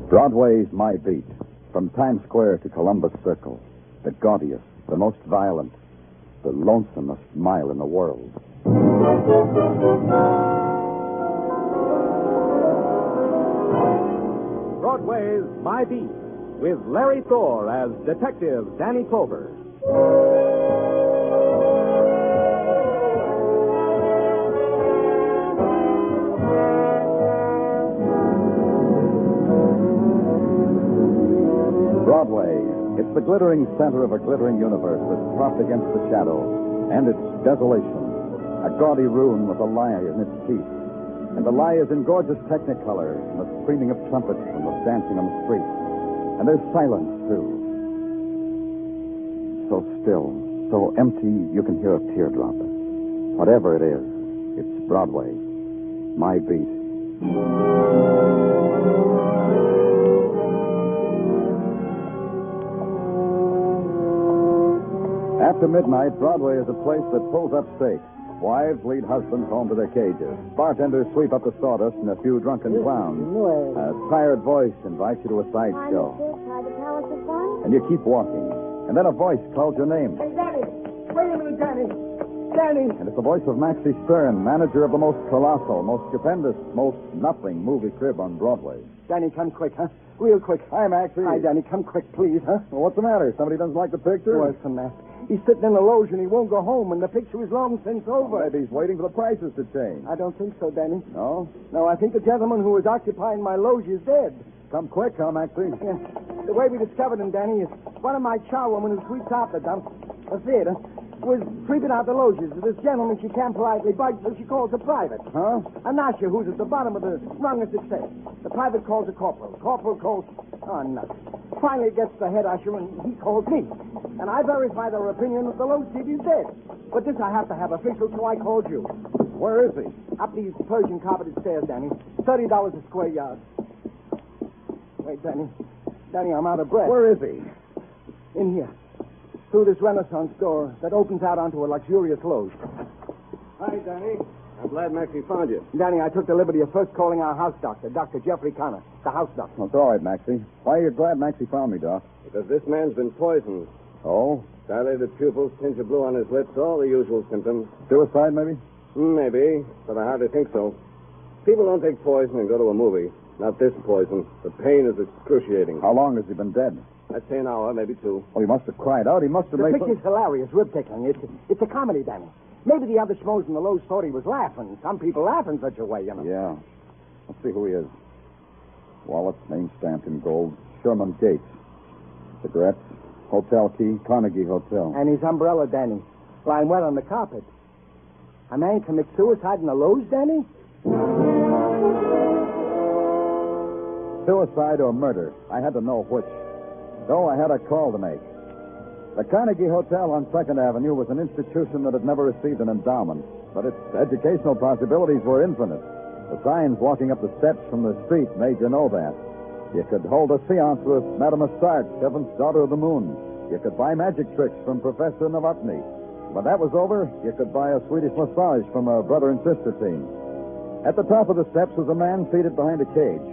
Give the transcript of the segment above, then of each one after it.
Broadway's My Beat. From Times Square to Columbus Circle. The gaudiest, the most violent, the lonesomest mile in the world. Broadway's My Beat, with Larry Thor as Detective Danny Clover. Broadway. It's the glittering center of a glittering universe that's propped against the shadow, and its desolation. A gaudy ruin with a lie in its teeth. And the lie is in gorgeous technicolor, and the screaming of trumpets and the dancing on the street. And there's silence, too. So still, so empty, you can hear a teardrop. Whatever it is, it's Broadway. My Beat. After midnight, Broadway is a place that pulls up stakes. Wives lead husbands home to their cages. Bartenders sweep up the sawdust and a few drunken clowns. A tired voice invites you to a sideshow. And you keep walking. And then a voice calls your name. Hey, Danny! Wait a minute, Danny! Danny! And it's the voice of Maxie Stern, manager of the most colossal, most stupendous, most nothing movie crib on Broadway. Danny, come quick, huh? Real quick. Hi, Maxie. Hi, Danny. Come quick, please, huh? Well, what's the matter? Somebody doesn't like the picture? Worse than that. He's sitting in the loge and he won't go home, and the picture is long since over. Maybe he's waiting for the prices to change. I don't think so, Danny. No? No, I think the gentleman who was occupying my loge is dead. Come quick, huh, Maxie? Yeah. The way we discovered him, Danny, is one of my charwomen who sweeps out the dump, the theater, was sweeping out the loges. This gentleman she can't politely bug, so she calls a private. Huh? A nosher who's at the bottom of the rung of success. The private calls a corporal. Corporal calls... Oh, nothing. Finally it gets the head usher, and he calls me. And I verify their opinion that the loge chief is dead. But this I have to have official, so I called you. Where is he? Up these Persian carpeted stairs, Danny. $30 a square yard. Wait, Danny. Danny, I'm out of breath. Where is he? In here. Through this Renaissance door that opens out onto a luxurious loge. Hi, Danny. I'm glad Maxie found you. Danny, I took the liberty of first calling our house doctor, Dr. Jeffrey Connor, the house doctor. Well, it's all right, Maxie. Why are you glad Maxie found me, Doc? Because this man's been poisoned. Oh? Dilated pupils, tinge of blue on his lips, all the usual symptoms. Suicide, maybe? Maybe, but I hardly think so. People don't take poison and go to a movie. Not this poison. The pain is excruciating. How long has he been dead? I'd say an hour, maybe two. Well, he must have cried out. He must have The made... picture's hilarious, rib-tickling. It's a comedy, Danny. Maybe the other schmoes in the loge thought he was laughing. Some people laugh in such a way, you know. Yeah. Let's see who he is. Wallet, name stamped in gold. Sherman Gates. Cigarettes. Hotel key. Carnegie Hotel. And his umbrella, Danny, lying wet on the carpet. A man commits suicide in the loge, Danny? Suicide or murder. I had to know which. So I had a call to make. The Carnegie Hotel on 2nd Avenue was an institution that had never received an endowment, but its educational possibilities were infinite. The signs walking up the steps from the street made you know that. You could hold a seance with Madame Assart, seventh daughter of the moon. You could buy magic tricks from Professor Novotny. When that was over, you could buy a Swedish massage from a brother and sister team. At the top of the steps was a man seated behind a cage.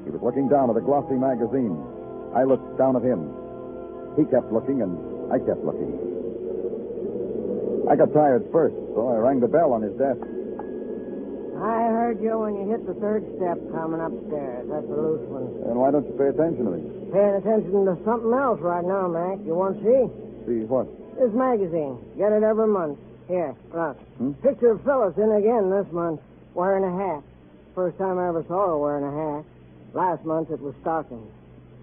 He was looking down at a glossy magazine. I looked down at him. He kept looking, and I kept looking. I got tired first, so I rang the bell on his desk. I heard you when you hit the third step coming upstairs. That's a loose one. And why don't you pay attention to me? Paying attention to something else right now, Mac. You want to see? See what? This magazine. Get it every month. Here, look. Picture of Phyllis in again this month, wearing a hat. First time I ever saw her wearing a hat. Last month it was stockings.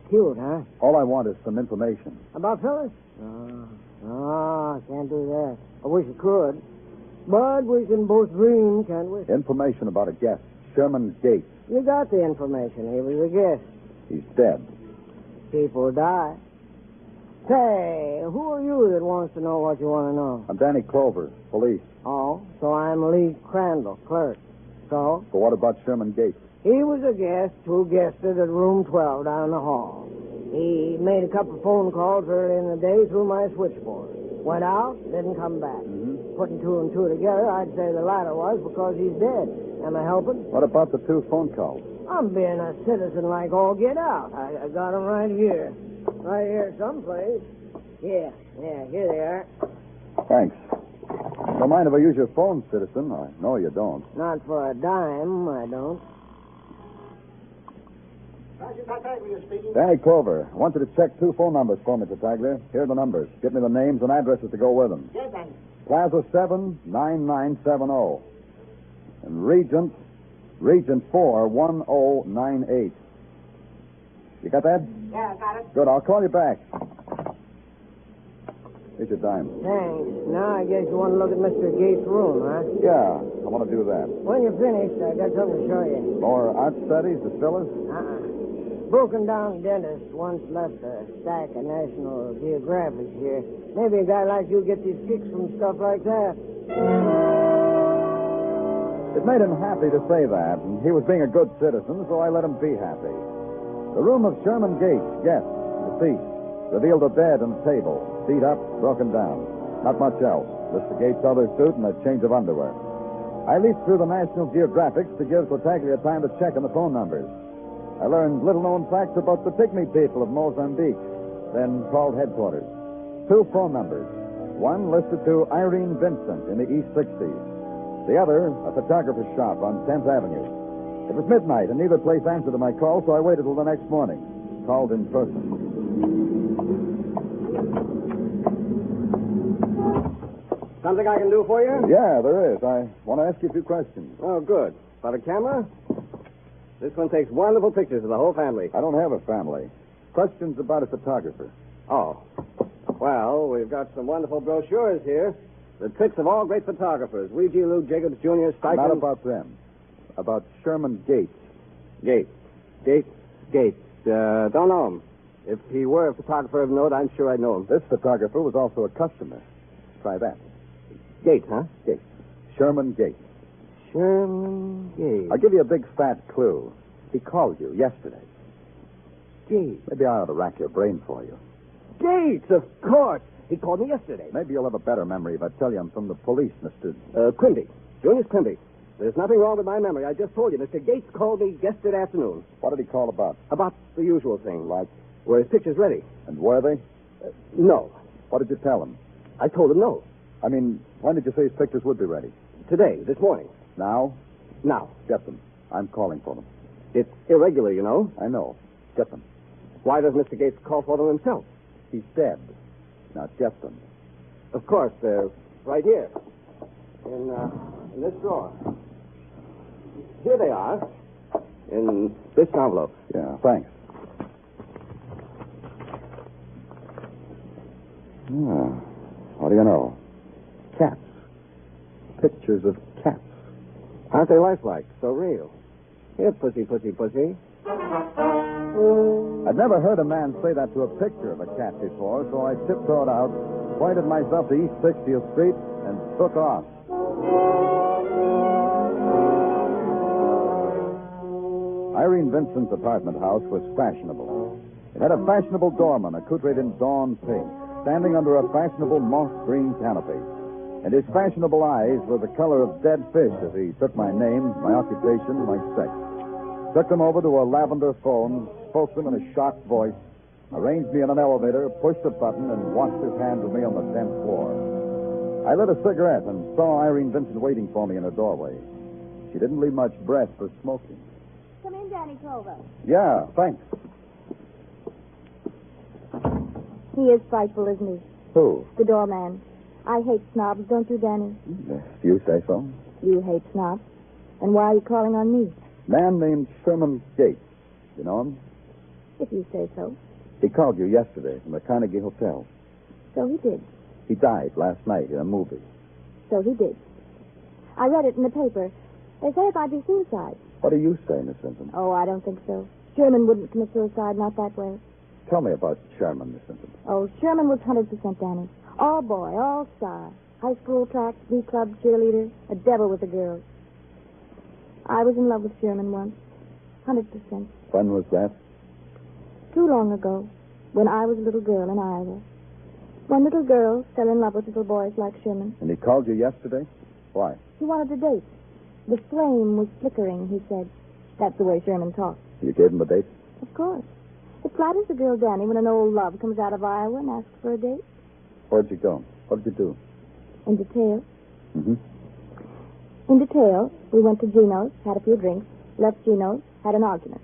Cute, huh? All I want is some information. About Phyllis? I can't do that. I wish I could. But we can both dream, can't we? Information about a guest. Sherman Gates. You got the information. He was a guest. He's dead. People die. Say, who are you that wants to know what you want to know? I'm Danny Clover, police. Oh, so I'm Lee Crandall, clerk. So? But what about Sherman Gates? He was a guest who guested at room 12 down the hall. He made a couple of phone calls early in the day through my switchboard. Went out, didn't come back. Putting two and two together, I'd say the latter was because he's dead. Am I helping? What about the two phone calls? I'm being a citizen like all get out. I got 'em right here. Right here someplace. Yeah, here they are. Thanks. Don't mind if I use your phone, citizen. I know you don't. Not for a dime, I don't. Danny Clover. I want you to check 2 phone numbers for me, Tartaglia. Here are the numbers. Get me the names and addresses to go with them. Yes, Danny. Plaza 7, 9970. And Regent 4, 1098. You got that? Yeah, I got it. Good. I'll call you back. Here's your dime. Thanks. Now I guess you want to look at Mr. Gates' room, huh? Yeah, I want to do that. When you're finished, I got something to show you. More art studies, distillers? Broken down dentist once left a stack of National Geographics here. Maybe a guy like you gets his kicks from stuff like that. It made him happy to say that, and he was being a good citizen, so I let him be happy. The room of Sherman Gates, yes, deceased, revealed a bed and table, beat up, broken down. Not much else. Mr. Gates' other suit and a change of underwear. I leafed through the National Geographics to give Tartaglia time to check on the phone numbers. I learned little-known facts about the Pygmy people of Mozambique, then called headquarters. 2 phone numbers. One listed to Irene Vincent in the East 60s. The other, a photographer's shop on 10th Avenue. It was midnight, and neither place answered to my call, so I waited till the next morning. Called in person. Something I can do for you? Yeah, there is. I want to ask you a few questions. Oh, good. About a camera? This one takes wonderful pictures of the whole family. I don't have a family. Questions about a photographer. Oh. Well, we've got some wonderful brochures here. The tricks of all great photographers. Weegee Lou Jacobs Jr., Stipend. Not about them. About Sherman Gates. Gates. Don't know him. If he were a photographer of note, I'm sure I'd know him. This photographer was also a customer. Try that. Gates, huh? Gates. Sherman Gates. Sherman Gates. I'll give you a big fat clue. He called you yesterday. Gates. Maybe I ought to rack your brain for you. Gates, of course. He called me yesterday. Maybe you'll have a better memory if I tell you I'm from the police, Mr. Quimby. Junius Quimby. There's nothing wrong with my memory. I just told you. Mr. Gates called me yesterday afternoon. What did he call about? About the usual thing. Like? Were his pictures ready? And were they? No. What did you tell him? I told him no. I mean, when did you say his pictures would be ready? Today, this morning. Now? Now. Get them. I'm calling for them. It's irregular, you know. I know. Get them. Why does Mr. Gates call for them himself? He's dead. Now get them. Of course, they're right here. In this drawer. Here they are. In this envelope. Yeah, thanks. Yeah. What do you know? Cats. Pictures of cats. Aren't they lifelike? So real. Here, pussy, pussy, pussy. I'd never heard a man say that to a picture of a cat before, so I tiptoed out, pointed myself to East 60th Street, and took off. Irene Vincent's apartment house was fashionable. It had a fashionable doorman accoutred in dawn pink, standing under a fashionable moss green canopy. And his fashionable eyes were the color of dead fish as he took my name, my occupation, my sex. Took them over to a lavender phone, spoke them in a shocked voice, arranged me in an elevator, pushed a button, and washed his hands with me on the 10th floor. I lit a cigarette and saw Irene Vincent waiting for me in her doorway. She didn't leave much breath for smoking. Come in, Danny Clover. Yeah, thanks. He is frightful, isn't he? Who? The doorman. I hate snobs, don't you, Danny? Do you say so? You hate snobs. And why are you calling on me? Man named Sherman Gates. You know him? If you say so. He called you yesterday from the Carnegie Hotel. So he did. He died last night in a movie. So he did. I read it in the paper. They say it might be suicide. What do you say, Miss Vincent? Oh, I don't think so. Sherman wouldn't commit suicide, not that way. Tell me about Sherman, Miss Vincent. Oh, Sherman was 100%, Danny. All boy, all star. High school track, B-club, cheerleader, a devil with the girls. I was in love with Sherman once. 100%. When was that? Too long ago, when I was a little girl in Iowa. When little girls fell in love with little boys like Sherman. And he called you yesterday? Why? He wanted a date. The flame was flickering, he said. That's the way Sherman talks. You gave him a date? Of course. It flatters the girl, Danny, when an old love comes out of Iowa and asks for a date. Where'd you go? What did you do? In detail. Mm-hmm. In detail, we went to Gino's, had a few drinks, left Gino's, had an argument.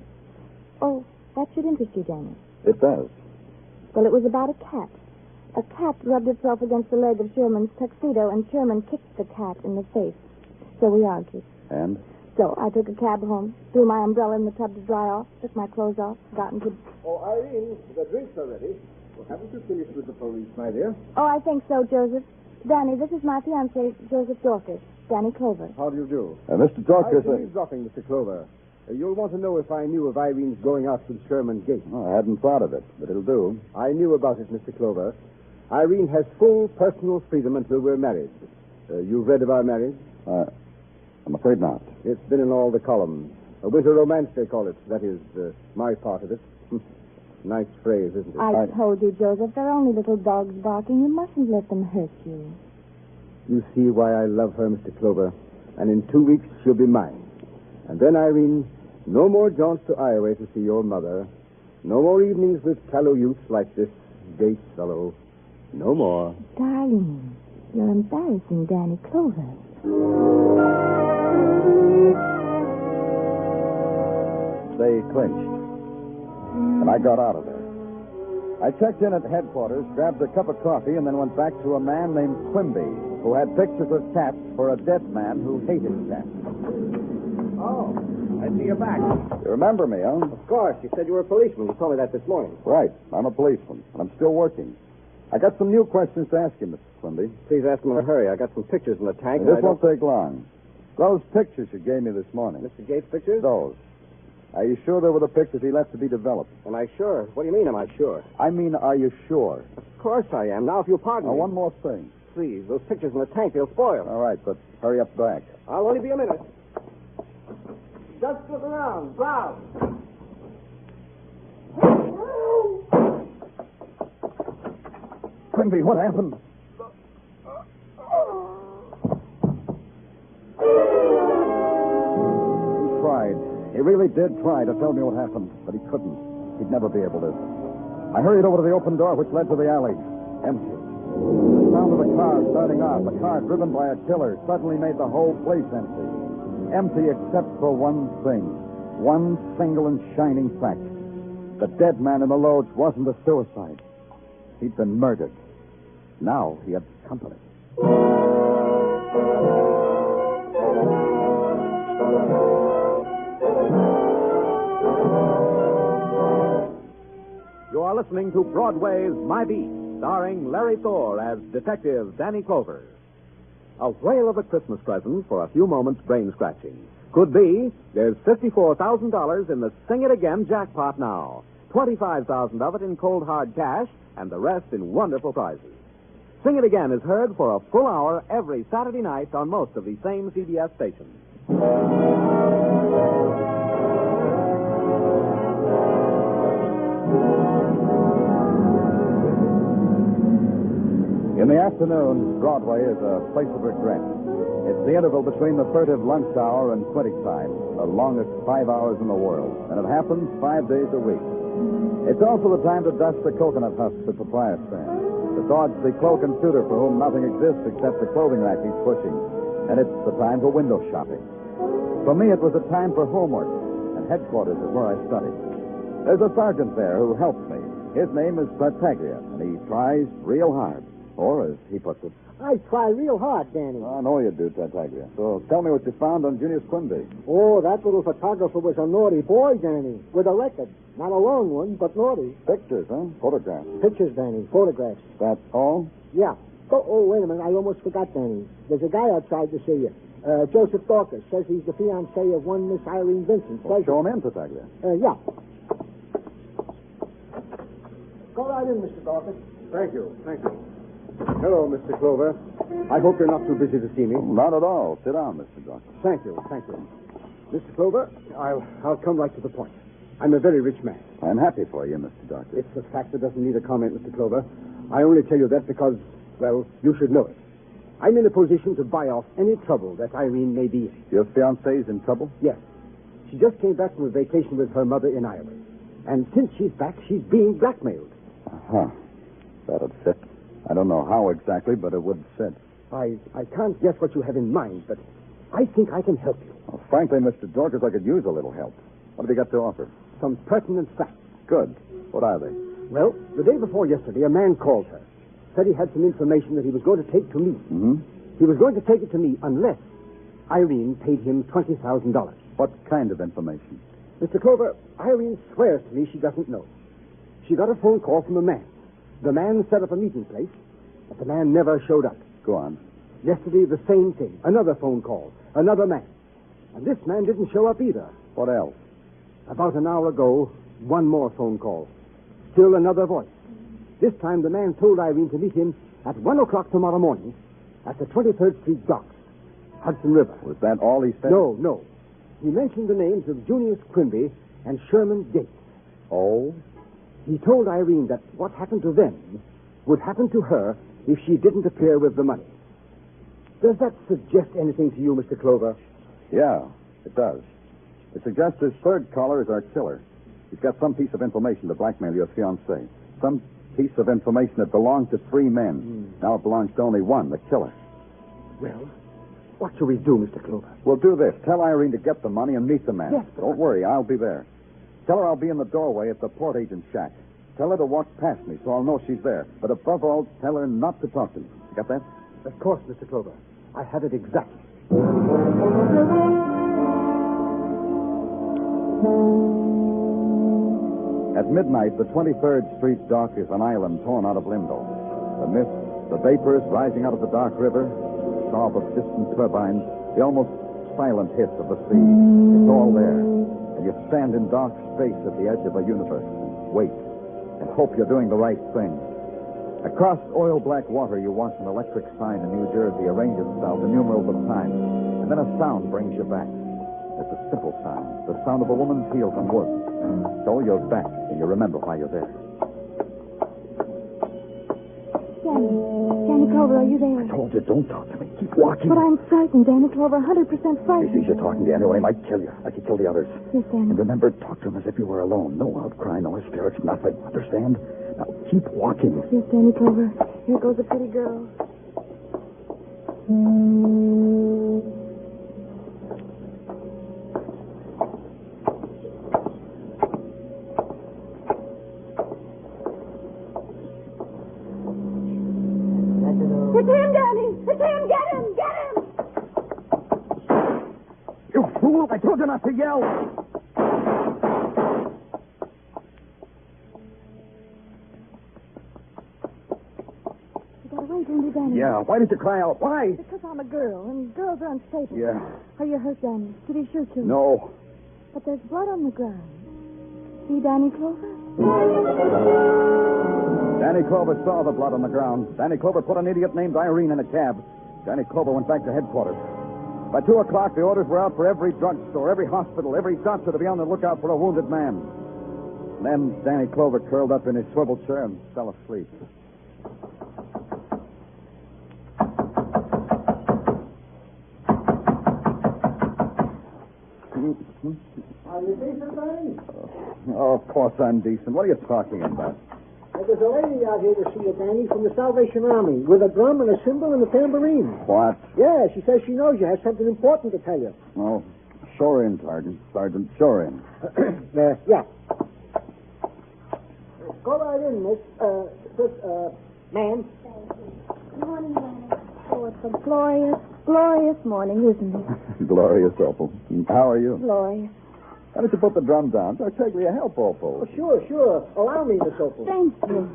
Oh, that should interest you, Danny. It does. Well, it was about a cat. A cat rubbed itself against the leg of Sherman's tuxedo, and Sherman kicked the cat in the face. So we argued. And? So I took a cab home, threw my umbrella in the tub to dry off, took my clothes off, got into... Oh, Irene, the drinks are ready. Well, haven't you finished with the police, my dear? Oh, I think so, Joseph. Danny, this is my fiancé, Joseph Dorcas, Danny Clover. How do you do? Mr. Dorcas... I'm eavesdropping, Mr. Clover. You'll want to know if I knew of Irene's going out with Sherman Gate. Oh, I hadn't thought of it, but it'll do. I knew about it, Mr. Clover. Irene has full personal freedom until we're married. You've read of our marriage? I'm afraid not. It's been in all the columns. A winter romance, they call it. That is, my part of it. Nice phrase, isn't it? I told you, Joseph, they're only little dogs barking. You mustn't let them hurt you. You see why I love her, Mr. Clover. And in 2 weeks, she'll be mine. And then, Irene, no more jaunts to Iowa to see your mother. No more evenings with callow youths like this gay fellow. No more. Darling, you're embarrassing Danny Clover. They clinched. And I got out of there. I checked in at headquarters, grabbed a cup of coffee, and then went back to a man named Quimby, who had pictures of cats for a dead man who hated cats. Oh, I see you're back. You remember me, huh? Of course. You said you were a policeman. You told me that this morning. Right. I'm a policeman, and I'm still working. I got some new questions to ask you, Mr. Quimby. Please ask him in a hurry. I got some pictures in the tank. This won't take long. Those pictures you gave me this morning. Mr. Gates' pictures? Those. Are you sure they were the pictures he left to be developed? Am I sure? What do you mean, am I sure? I mean, are you sure? Of course I am. Now, if you'll pardon Now, me. one more thing. Please, those pictures in the tank, they'll spoil. All right, but hurry up back. I'll only be a minute. Just look around. Proud. Quimby, what happened? He tried. He really did try to tell me what happened, but he couldn't. He'd never be able to. I hurried over to the open door which led to the alley. Empty. The sound of a car starting off, a car driven by a killer, suddenly made the whole place empty. Empty except for one thing. One single and shining fact. The dead man in the lodge wasn't a suicide. He'd been murdered. Now he had company. You are listening to Broadway's My Beat, starring Larry Thor as Detective Danny Clover. A whale of a Christmas present for a few moments brain-scratching. Could be, there's $54,000 in the Sing It Again jackpot now. $25,000 of it in cold hard cash, and the rest in wonderful prizes. Sing It Again is heard for a full hour every Saturday night on most of the same CBS stations. In the afternoon, Broadway is a place of regret. It's the interval between the furtive lunch hour and quitting time, the longest 5 hours in the world, and it happens 5 days a week. It's also the time to dust the coconut husks at the Papaya stand, to dodge the cloak and suitor for whom nothing exists except the clothing rack he's pushing, and it's the time for window shopping. For me, it was a time for homework, and headquarters is where I studied. There's a sergeant there who helps me. His name is Tartaglia, and he tries real hard. Or, as he puts it... I try real hard, Danny. I know you do, Tartaglia. So tell me what you found on Junius Quimby. Oh, that little photographer was a naughty boy, Danny, with a record. Not a long one, but naughty. Pictures, huh? Photographs. Pictures, Danny, photographs. That's all? Yeah. Oh, wait a minute. I almost forgot, Danny. There's a guy outside to see you. Joseph Dorcas says he's the fiancé of one Miss Irene Vincent. Well, show him in, Tartaglia. Yeah. Go right in, Mr. Dorcas. Thank you. Hello, Mr. Clover. I hope you're not too busy to see me. Not at all. Sit down, Mr. Dorcas. Thank you. Mr. Clover, I'll come right to the point. I'm a very rich man. I'm happy for you, Mr. Dorcas. It's a fact that doesn't need a comment, Mr. Clover. I only tell you that because, well, you should know it. I'm in a position to buy off any trouble that Irene may be in. Your fiancé's in trouble? Yes. She just came back from a vacation with her mother in Iowa. And since she's back, she's being blackmailed. Uh-huh. That'd fit. I don't know how exactly, but it would fit. I can't guess what you have in mind, but I think I can help you. Well, frankly, Mr. Dorcas, I could use a little help. What have you got to offer? Some pertinent facts. Good. What are they? Well, the day before yesterday, a man called her. Said he had some information that he was going to take to me. Mm-hmm. He was going to take it to me unless Irene paid him $20,000. What kind of information? Mr. Clover, Irene swears to me she doesn't know. She got a phone call from a man. The man set up a meeting place, but the man never showed up. Go on. Yesterday, the same thing. Another phone call. Another man. And this man didn't show up either. What else? About an hour ago, one more phone call. Still another voice. This time, the man told Irene to meet him at 1 o'clock tomorrow morning at the 23rd Street docks, Hudson River. Was that all he said? No. He mentioned the names of Junius Quimby and Sherman Gates. Oh? He told Irene that what happened to them would happen to her if she didn't appear with the money. Does that suggest anything to you, Mr. Clover? Yeah, it does. It suggests this third caller is our killer. He's got some piece of information to blackmail your fiancée. Some piece of information that belonged to 3 men. Now it belongs to only one, the killer. Well, what shall we do, Mr. Clover? We'll do this. Tell Irene to get the money and meet the man. Yes, Don't worry, I'll be there. Tell her I'll be in the doorway at the port agent's shack. Tell her to walk past me so I'll know she's there. But above all, tell her not to talk to me. You got that? Of course, Mr. Clover. I have it exactly. At midnight, the 23rd Street dock is an island torn out of limbo. The mist, the vapors rising out of the dark river, the sob of distant turbines, the almost silent hiss of the sea. It's all there. And you stand in dark space at the edge of a universe and wait and hope you're doing the right thing. Across oil-black water, you watch an electric sign in New Jersey arrange itself in numerals of time, and then a sound brings you back. It's a simple sound, the sound of a woman's heels on wood. So you're back, and you remember why you're there. Danny Clover, are you there? I told you, don't talk to me. Keep walking. But I'm frightened, Danny Clover, 100% frightened. He sees you talking to anyway, might kill you, like he killed the others. Yes, Danny. And remember, talk to him as if you were alone. No outcry, no hysterics, nothing. Understand? Now, keep walking. Yes, Danny Clover. Here goes a pretty girl. It's him, Danny! It's him! Get him! Get him! You fool! I told you not to yell! You got away, didn't you, Danny? Yeah, why did you cry out? Why? Because I'm a girl, and girls are unstable. Yeah. Are you hurt, Danny? Did he shoot you? No. But there's blood on the ground. See Danny Clover? Danny Clover saw the blood on the ground. Danny Clover put an idiot named Irene in a cab. Danny Clover went back to headquarters. By 2 o'clock, the orders were out for every drugstore, every hospital, every doctor to be on the lookout for a wounded man. And then Danny Clover curled up in his swivel chair and fell asleep. Are you decent, Danny? Oh, of course I'm decent. What are you talking about? There's a lady out here to see you, Danny, from the Salvation Army, with a drum and a cymbal and a tambourine. What? Yeah, she says she knows you has something important to tell you. Oh, sure in, Sergeant. Sergeant, sure in. Yeah. Go right in, miss. Ma'am. Good morning, Danny. Oh, it's a glorious, glorious morning, isn't it? Glorious, Opal. How are you? Glorious. Why don't you put the drum down? Tartaglia, help Opal. Oh, sure. Allow me, Miss Opal. Thank you.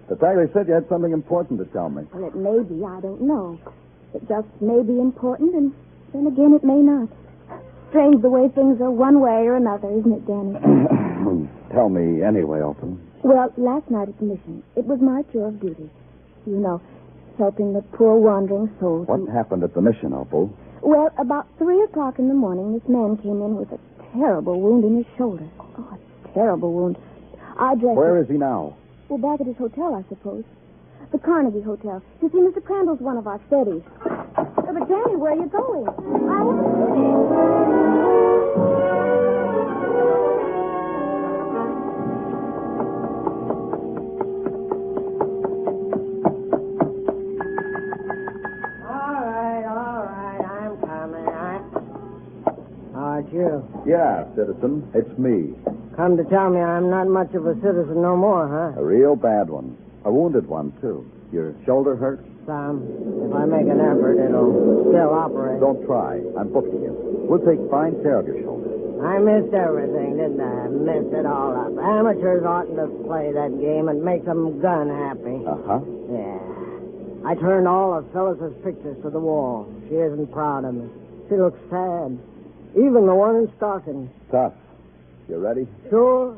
Tartaglia said you had something important to tell me. Well, it may be. I don't know. It just may be important, and then again, it may not. Strange the way things are one way or another, isn't it, Danny? Tell me anyway, Opal. Well, last night at the mission, it was my tour of duty. You know, helping the poor wandering souls. What happened at the mission, Opal? Well, about 3 o'clock in the morning, this man came in with a terrible wound in his shoulder. Oh, a terrible wound. I dressed Where him. is he now? Well, back at his hotel, I suppose. The Carnegie Hotel. You see, Mr. Crandall's one of our steadies. But, Danny, where are you going? I haven't seen him. Yeah, citizen. It's me. Come to tell me I'm not much of a citizen no more, huh? A real bad one. A wounded one, too. Your shoulder hurt? Some. If I make an effort, it'll still operate. Don't try. I'm booking you. We'll take fine care of your shoulder. I missed everything, didn't I? Messed it all up. Amateurs oughtn't to play that game. It makes them gun happy. Uh-huh. Yeah. I turned all of Phyllis's pictures to the wall. She isn't proud of me. She looks sad. Even the one in stockings. Tough. You ready? Sure.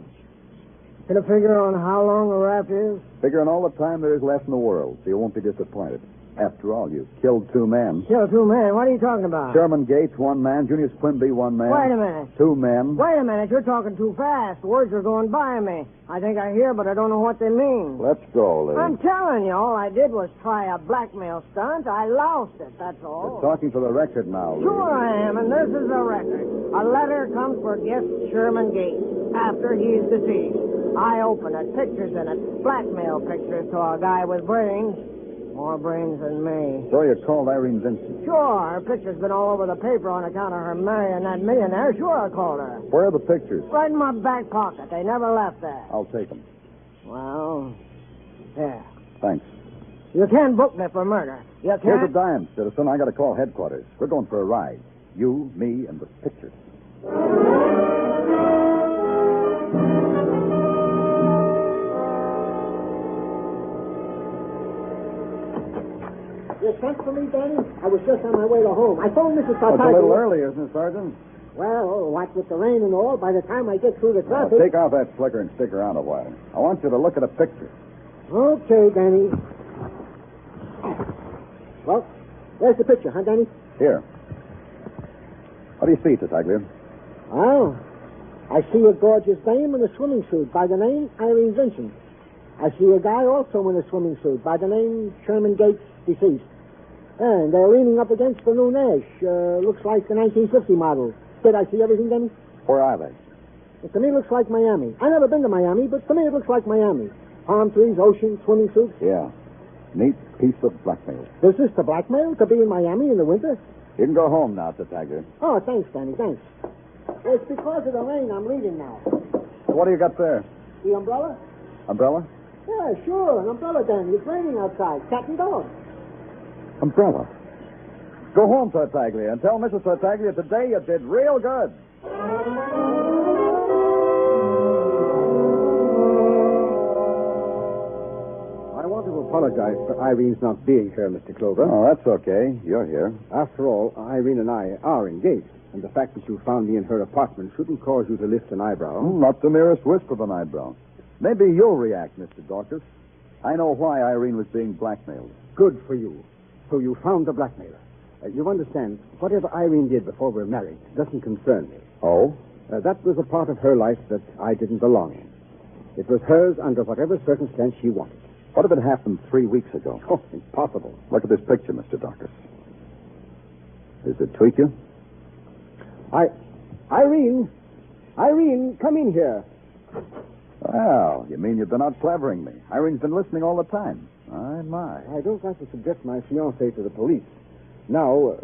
Get a figure on how long the rap is? Figuring all the time there is left in the world, so you won't be disappointed. After all, you killed 2 men. Killed 2 men? What are you talking about? Sherman Gates, 1 man. Junius Quimby, 1 man. Wait a minute. 2 men. Wait a minute. You're talking too fast. Words are going by me. I think I hear, but I don't know what they mean. Let's go, Lee. I'm telling you, all I did was try a blackmail stunt. I lost it, that's all. We're talking for the record now, Lee. Sure I am, and this is a record. A letter comes for guest Sherman Gates after he's deceased. I open it, pictures in it, blackmail pictures to a guy with brains. More brains than me. So you called Irene Vincent? Sure, her picture's been all over the paper on account of her marrying that millionaire. Sure, I called her. Where are the pictures? Right in my back pocket. They never left there. I'll take them. Well, yeah. Thanks. You can't book me for murder. You can't. Here's a dime, citizen. I got to call headquarters. We're going for a ride. You, me, and the pictures. You sent for me, Danny? I was just on my way to home. I phoned Mrs. It's Tartaglia. a little early, isn't it, Sergeant? Well, what with the rain and all, by the time I get through the Now, traffic... take off that slicker and stick around a while. I want you to look at a picture. Okay, Danny. Well, there's the picture, huh, Danny? Here. What do you see, Tartaglia? Well, I see a gorgeous dame in a swimming suit by the name Irene Vincent. I see a guy also in a swimming suit by the name Sherman Gates, deceased. And they're leaning up against the new Nash. Looks like the 1950 model. Did I see everything, Denny? Where are they? To me, it looks like Miami. I've never been to Miami, but to me, it looks like Miami. Palm trees, ocean, swimming suits. Yeah. Neat piece of blackmail. Is this to blackmail? To be in Miami in the winter? You can go home now, Tartaglia. Oh, thanks, Danny, thanks. It's because of the rain I'm leaving now. What do you got there? The umbrella? Umbrella? Yeah, sure, an umbrella, Danny. It's raining outside. Cat and dog. Umbrella. Go home, Tartaglia, and tell Mrs. Tartaglia today you did real good. I want to apologize for Irene's not being here, Mr. Clover. Oh, that's okay. You're here. After all, Irene and I are engaged, and the fact that you found me in her apartment shouldn't cause you to lift an eyebrow. Not the merest wisp of an eyebrow. Maybe you'll react, Mr. Dorcas. I know why Irene was being blackmailed. Good for you. So you found the blackmailer. You understand, whatever Irene did before we were married doesn't concern me. Oh? That was a part of her life that I didn't belong in. It was hers under whatever circumstance she wanted. What if it happened 3 weeks ago? Oh, impossible. Look at this picture, Mr. Dorcas. Does it tweak you? Irene, come in here. Well, you mean you've been out clevering me. Irene's been listening all the time. My. I don't want to subject my fiancée to the police. Now,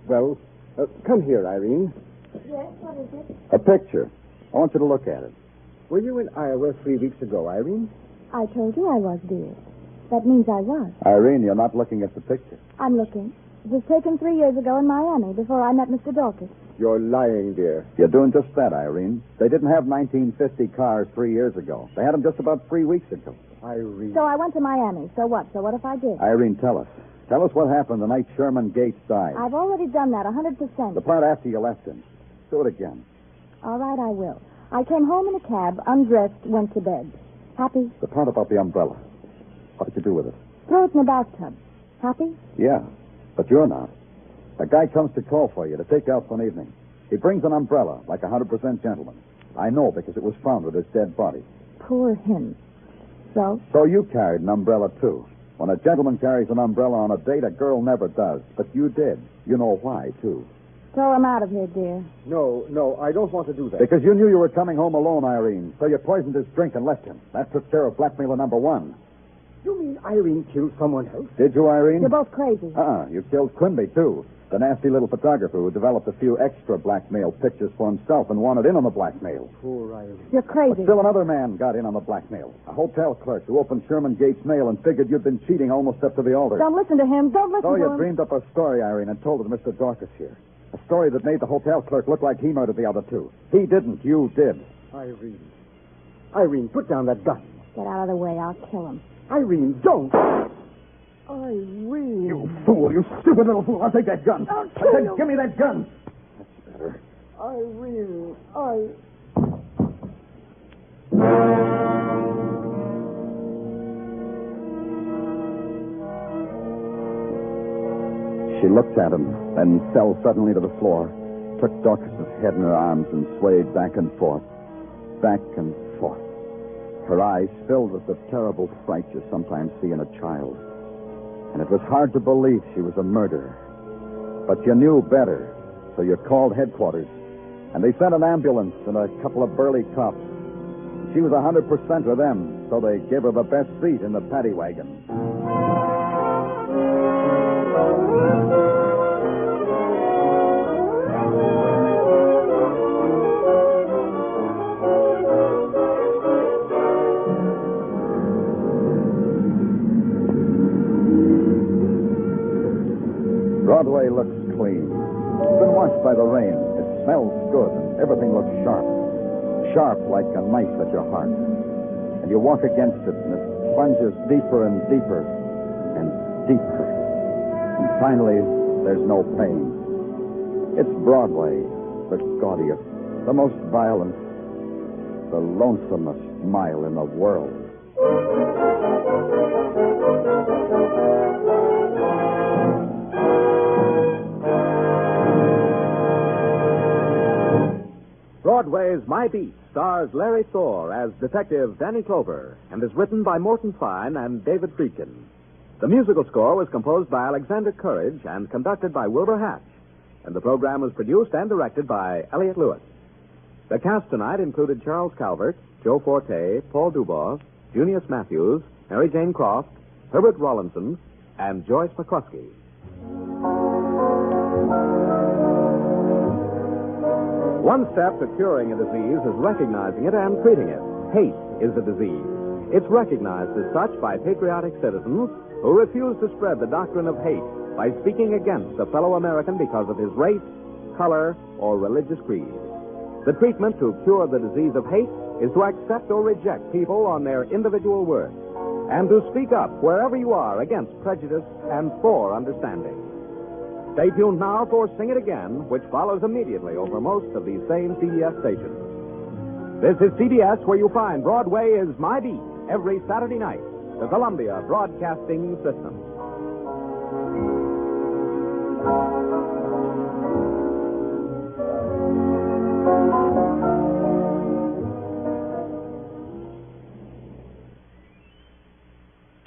come here, Irene. Yes, what is it? A picture. I want you to look at it. Were you in Iowa 3 weeks ago, Irene? I told you I was, dear. That means I was. Irene, you're not looking at the picture. I'm looking. It was taken 3 years ago in Miami before I met Mr. Dorcas. You're lying, dear. You're doing just that, Irene. They didn't have 1950 cars 3 years ago. They had them just about 3 weeks ago. Irene. So I went to Miami. So what? So what if I did? Irene, tell us. Tell us what happened the night Sherman Gates died. I've already done that 100%. The part after you left him. Do it again. All right, I will. I came home in a cab, undressed, went to bed. Happy? The part about the umbrella. What did you do with it? Throw it in the bathtub. Happy? Yeah, but you're not. A guy comes to call for you to take you out for an evening. He brings an umbrella, like a 100% gentleman. I know because it was found with his dead body. Poor him. So? So you carried an umbrella, too. When a gentleman carries an umbrella on a date, a girl never does. But you did. You know why, too. Throw him out of here, dear. No, I don't want to do that. Because you knew you were coming home alone, Irene. So you poisoned his drink and left him. That took care of blackmailer number one. You mean Irene killed someone else? Did you, Irene? You're both crazy. You killed Quimby, too. The nasty little photographer who developed a few extra blackmail pictures for himself and wanted in on the blackmail. Poor Irene. You're But crazy. still another man got in on the blackmail. A hotel clerk who opened Sherman Gates' mail and figured you'd been cheating almost up to the altar. Don't listen to him. Don't listen So to you him. dreamed up a story, Irene, and told it to Mr. Dorcas here. A story that made the hotel clerk look like he murdered the other two. He didn't. You did. Irene. Irene, put down that gun. Get out of the way. I'll kill him. Irene, don't. Irene. You fool. You stupid little fool. I'll take that gun. I'll I kill said, you. give me that gun. That's better. Irene, She looked at him, then fell suddenly to the floor, took Dorcas's head in her arms and swayed back and forth. Back and forth. Her eyes filled with the terrible fright you sometimes see in a child. And it was hard to believe she was a murderer. But you knew better, so you called headquarters. And they sent an ambulance and a couple of burly cops. She was 100% with them, so they gave her the best seat in the paddy wagon. Broadway looks clean. It's been washed by the rain. It smells good, and everything looks sharp. Sharp like a knife at your heart. And you walk against it, and it plunges deeper and deeper and deeper. And finally, there's no pain. It's Broadway, the gaudiest, the most violent, the lonesomest mile in the world. Broadway's My Beat stars Larry Thor as Detective Danny Clover and is written by Morton and David Friedkin. The musical score was composed by Alexander Courage and conducted by Wilbur Hatch, and the program was produced and directed by Elliott Lewis. The cast tonight included Charles Calvert, Joe Forte, Paul Dubos, Junius Matthews, Mary Jane Croft, Herbert Rawlinson, and Joyce McCluskey. One step to curing a disease is recognizing it and treating it. Hate is a disease. It's recognized as such by patriotic citizens who refuse to spread the doctrine of hate by speaking against a fellow American because of his race, color, or religious creed. The treatment to cure the disease of hate is to accept or reject people on their individual worth and to speak up wherever you are against prejudice and for understanding. Stay tuned now for Sing It Again, which follows immediately over most of these same CBS stations. This is CBS, where you find Broadway is My Beat every Saturday night, the Columbia Broadcasting System.